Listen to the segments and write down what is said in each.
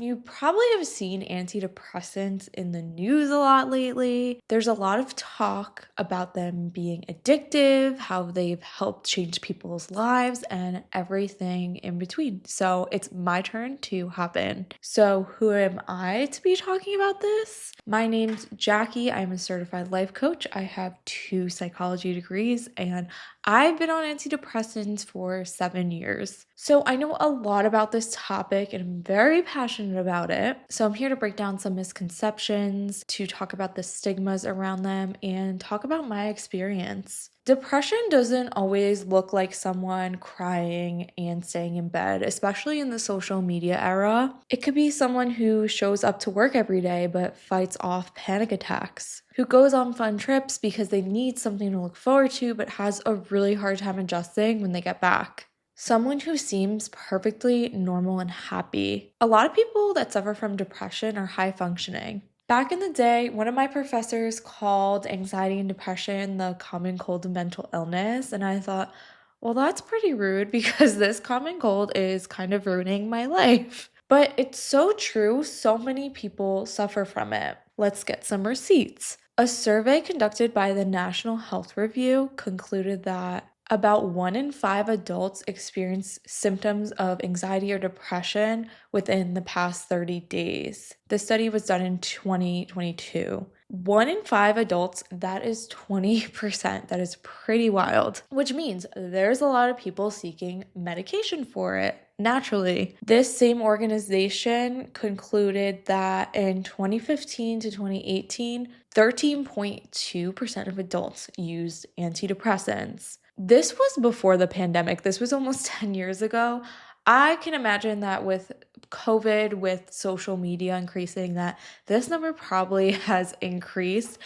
You probably have seen antidepressants in the news a lot lately. There's a lot of talk about them being addictive, how they've helped change people's lives, and everything in between. So it's my turn to hop in. So, who am I to be talking about this? My name's Jackie. I'm a certified life coach. I have 2 psychology degrees, and I've been on antidepressants for 7 years. So I know a lot about this topic and I'm very passionate about it. So I'm here to break down some misconceptions, to talk about the stigmas around them, and talk about my experience. Depression doesn't always look like someone crying and staying in bed, especially in the social media era. It could be someone who shows up to work every day but fights off panic attacks, who goes on fun trips because they need something to look forward to but has a really hard time adjusting when they get back. Someone who seems perfectly normal and happy. A lot of people that suffer from depression are high functioning. Back in the day, one of my professors called anxiety and depression the common cold of mental illness, and I thought, well, that's pretty rude because this common cold is kind of ruining my life. But it's so true, so many people suffer from it. Let's get some receipts. A survey conducted by the National Health Review concluded that about 1 in 5 adults experience symptoms of anxiety or depression within the past 30 days. This study was done in 2022. 1 in 5 adults, that is 20%. That is pretty wild, which means there's a lot of people seeking medication for it. Naturally, this same organization concluded that in 2015 to 2018, 13.2% of adults used antidepressants. This was before the pandemic. This was almost 10 years ago. I can imagine that with COVID, with social media increasing, that this number probably has increased.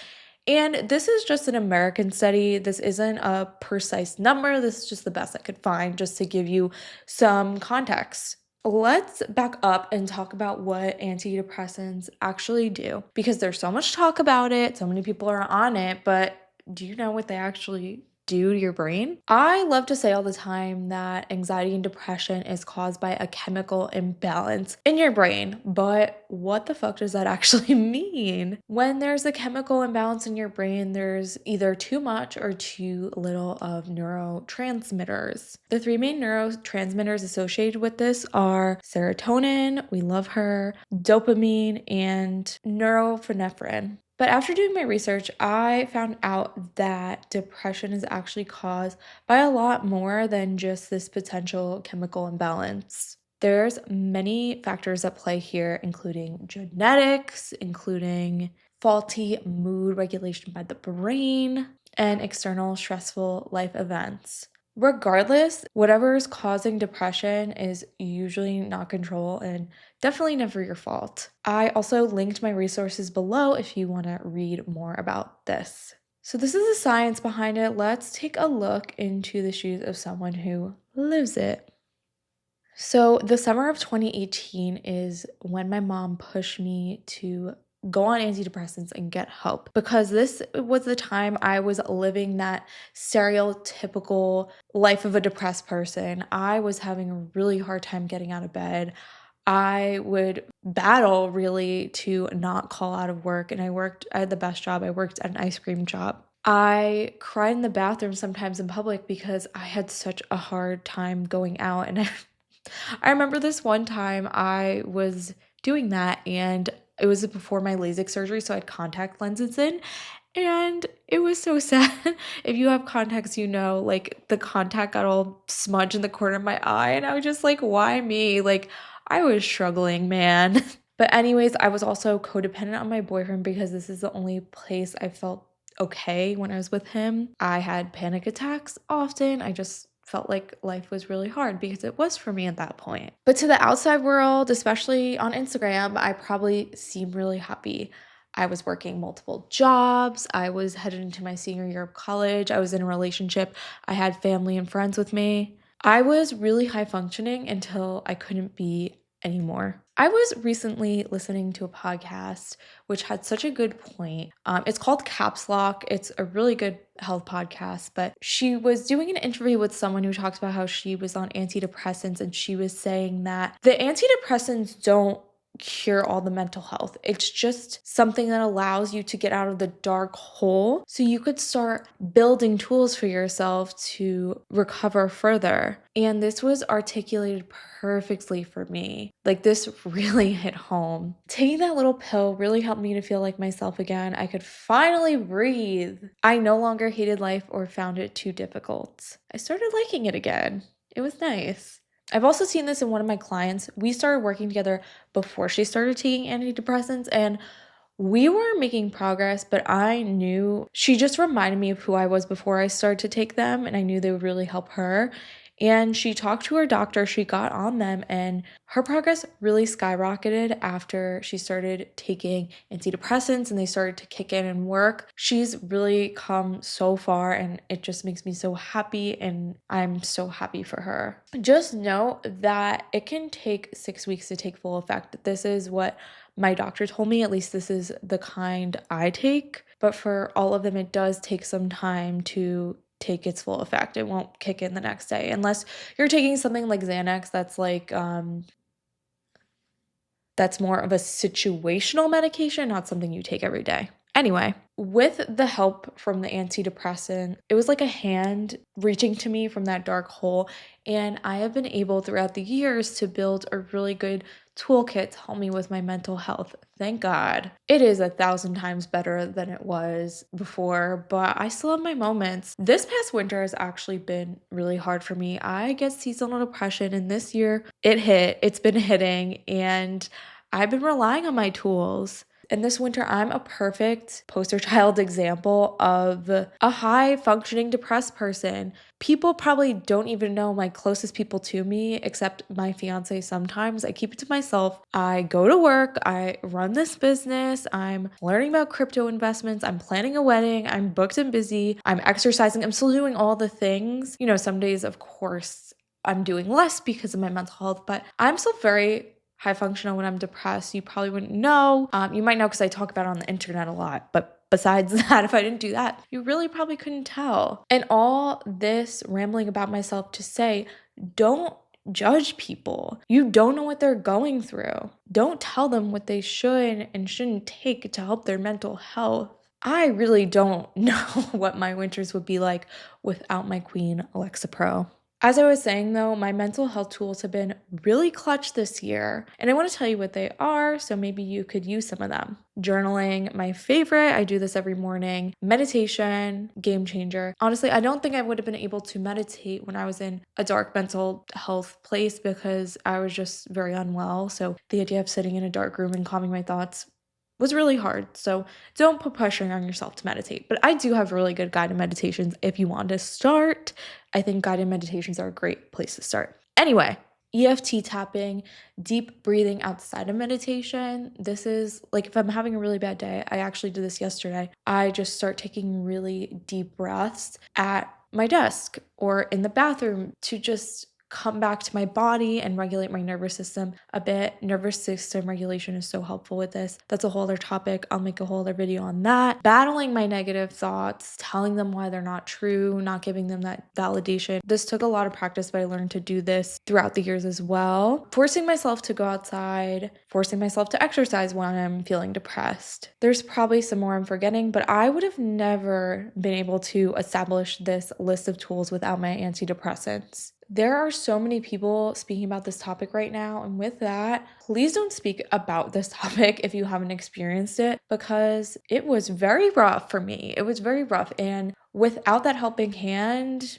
And this is just an American study. This isn't a precise number. This is just the best I could find just to give you some context. Let's back up and talk about what antidepressants actually do because there's so much talk about it. So many people are on it, but do you know what they actually do to your brain? I love to say all the time that anxiety and depression is caused by a chemical imbalance in your brain, but what the fuck does that actually mean? When there's a chemical imbalance in your brain, there's either too much or too little of neurotransmitters. The 3 main neurotransmitters associated with this are serotonin, we love her, dopamine, and norepinephrine. But after doing my research, I found out that depression is actually caused by a lot more than just this potential chemical imbalance. There's many factors at play here, including genetics, including faulty mood regulation by the brain, and external stressful life events. Regardless, whatever is causing depression is usually not control and definitely never your fault. I also linked my resources below if you want to read more about this. So this is the science behind it. Let's take a look into the shoes of someone who lives it. So the summer of 2018 is when my mom pushed me to go on antidepressants and get help because this was the time I was living that stereotypical life of a depressed person. I was having a really hard time getting out of bed. I would battle really to not call out of work, and I had the best job. I worked at an ice cream shop. I cried in the bathroom sometimes in public because I had such a hard time going out, and I remember this one time I was doing that and it was before my LASIK surgery, so I had contact lenses in, and it was so sad. If you have contacts, you know, like the contact got all smudged in the corner of my eye, and I was just like, why me? Like, I was struggling, man. But anyways, I was also codependent on my boyfriend because this is the only place I felt okay when I was with him. I had panic attacks often. I just felt like life was really hard because it was for me at that point. But to the outside world, especially on Instagram, I probably seem really happy. I was working multiple jobs. I was headed into my senior year of college. I was in a relationship. I had family and friends with me. I was really high functioning until I couldn't be anymore. I was recently listening to a podcast which had such a good point. It's called Caps Lock. It's a really good health podcast, but she was doing an interview with someone who talks about how she was on antidepressants, and she was saying that the antidepressants don't cure all the mental health. It's just something that allows you to get out of the dark hole so you could start building tools for yourself to recover further. And this was articulated perfectly for me. Like, this really hit home. Taking that little pill really helped me to feel like myself again. I could finally breathe. I no longer hated life or found it too difficult. I started liking it again. It was nice. I've also seen this in one of my clients. We started working together before she started taking antidepressants, and we were making progress, but I knew she just reminded me of who I was before I started to take them, and I knew they would really help her. And she talked to her doctor, she got on them, and her progress really skyrocketed after she started taking antidepressants and they started to kick in and work. She's really come so far, and it just makes me so happy, and I'm so happy for her. Just know that it can take 6 weeks to take full effect. This is what my doctor told me. At least this is the kind I take. But for all of them, it does take some time to take its full effect. It won't kick in the next day unless you're taking something like Xanax that's like that's more of a situational medication, not something you take every day. Anyway, with the help from the antidepressant, it was like a hand reaching to me from that dark hole, and I have been able throughout the years to build a really good toolkit to help me with my mental health. Thank God. It is 1,000 times better than it was before, but I still have my moments. This past winter has actually been really hard for me. I get seasonal depression, and this year it's been hitting, and I've been relying on my tools. And this winter, I'm a perfect poster child example of a high functioning depressed person. People probably don't even know my closest people to me, except my fiance sometimes. I keep it to myself. I go to work, I run this business, I'm learning about crypto investments, I'm planning a wedding, I'm booked and busy, I'm exercising, I'm still doing all the things. You know, some days, of course, I'm doing less because of my mental health, but I'm still very high functional when I'm depressed. You probably wouldn't know. You might know because I talk about it on the internet a lot, but besides that, if I didn't do that, you really probably couldn't tell. And all this rambling about myself to say, don't judge people. You don't know what they're going through. Don't tell them what they should and shouldn't take to help their mental health. I really don't know what my winters would be like without my queen, Alexa Pro. As I was saying though, my mental health tools have been really clutch this year, and I want to tell you what they are, so maybe you could use some of them. Journaling, my favorite, I do this every morning. Meditation, game changer. Honestly, I don't think I would have been able to meditate when I was in a dark mental health place because I was just very unwell, so the idea of sitting in a dark room and calming my thoughts was really hard. So don't put pressure on yourself to meditate. But I do have really good guided meditations if you want to start. I think guided meditations are a great place to start. Anyway, EFT tapping, deep breathing outside of meditation. This is like if I'm having a really bad day, I actually did this yesterday. I just start taking really deep breaths at my desk or in the bathroom to just come back to my body and regulate my nervous system a bit. Nervous system regulation is so helpful with this. That's a whole other topic. I'll make a whole other video on that. Battling my negative thoughts, telling them why they're not true, not giving them that validation. This took a lot of practice, but I learned to do this throughout the years as well. Forcing myself to go outside, forcing myself to exercise when I'm feeling depressed. There's probably some more I'm forgetting, but I would have never been able to establish this list of tools without my antidepressants. There are so many people speaking about this topic right now, and with that, please don't speak about this topic if you haven't experienced it because it was very rough for me. It was very rough, and without that helping hand,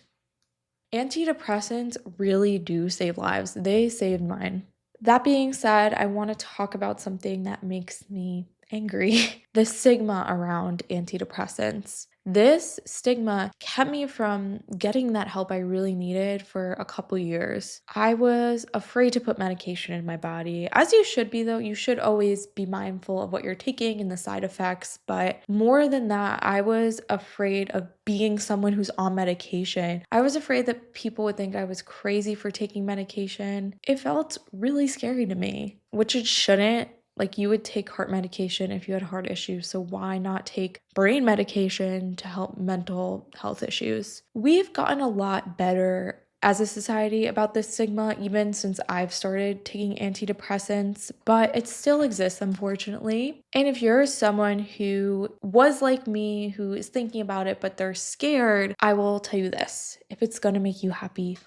antidepressants really do save lives. They saved mine. That being said, I want to talk about something that makes me angry. The stigma around antidepressants. This stigma kept me from getting that help I really needed for a couple years. I was afraid to put medication in my body. As you should be though, you should always be mindful of what you're taking and the side effects. But more than that, I was afraid of being someone who's on medication. I was afraid that people would think I was crazy for taking medication. It felt really scary to me, which it shouldn't. Like you would take heart medication if you had heart issues, so why not take brain medication to help mental health issues? We've gotten a lot better as a society about this stigma, even since I've started taking antidepressants, but it still exists, unfortunately. And if you're someone who was like me, who is thinking about it, but they're scared, I will tell you this: if it's gonna make you happy,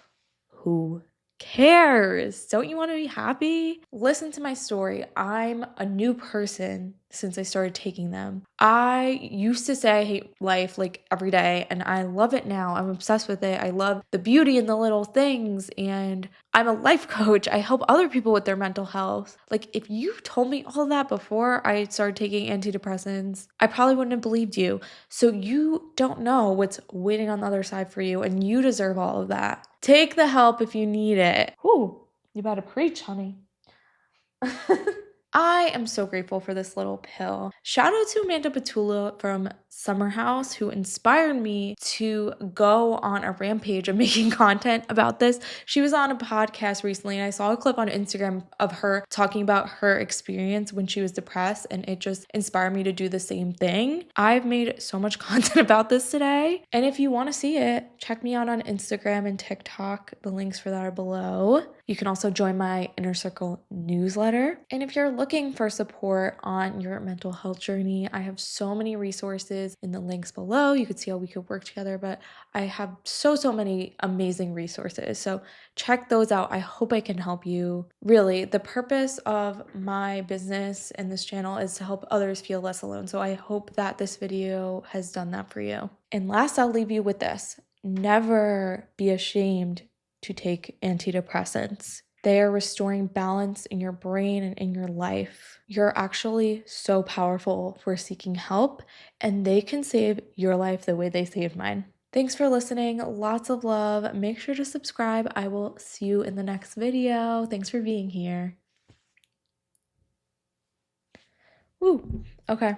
who cares? Don't you want to be happy? Listen to my story. I'm a new person since I started taking them. I used to say I hate life like every day, and I love it now. I'm obsessed with it. I love the beauty in the little things, and I'm a life coach. I help other people with their mental health. Like, if you told me all that before I started taking antidepressants, I probably wouldn't have believed you. So you don't know what's waiting on the other side for you, and you deserve all of that. Take the help if you need it. Whew, you better preach, honey. I am so grateful for this little pill. Shout out to Amanda Petula from Summer House, who inspired me to go on a rampage of making content about this. She was on a podcast recently, and I saw a clip on Instagram of her talking about her experience when she was depressed, and it just inspired me to do the same thing. I've made so much content about this today, and if you want to see it, check me out on Instagram and TikTok. The links for that are below. You can also join my Inner Circle newsletter. And if you're looking for support on your mental health journey, I have so many resources in the links below. You could see how we could work together, but I have so many amazing resources. So check those out. I hope I can help you. Really, the purpose of my business and this channel is to help others feel less alone. So I hope that this video has done that for you. And last, I'll leave you with this: never be ashamed to take antidepressants. They are restoring balance in your brain and in your life. You're actually so powerful for seeking help, and they can save your life the way they saved mine. Thanks for listening. Lots of love. Make sure to subscribe. I will see you in the next video. Thanks for being here. Woo. Okay.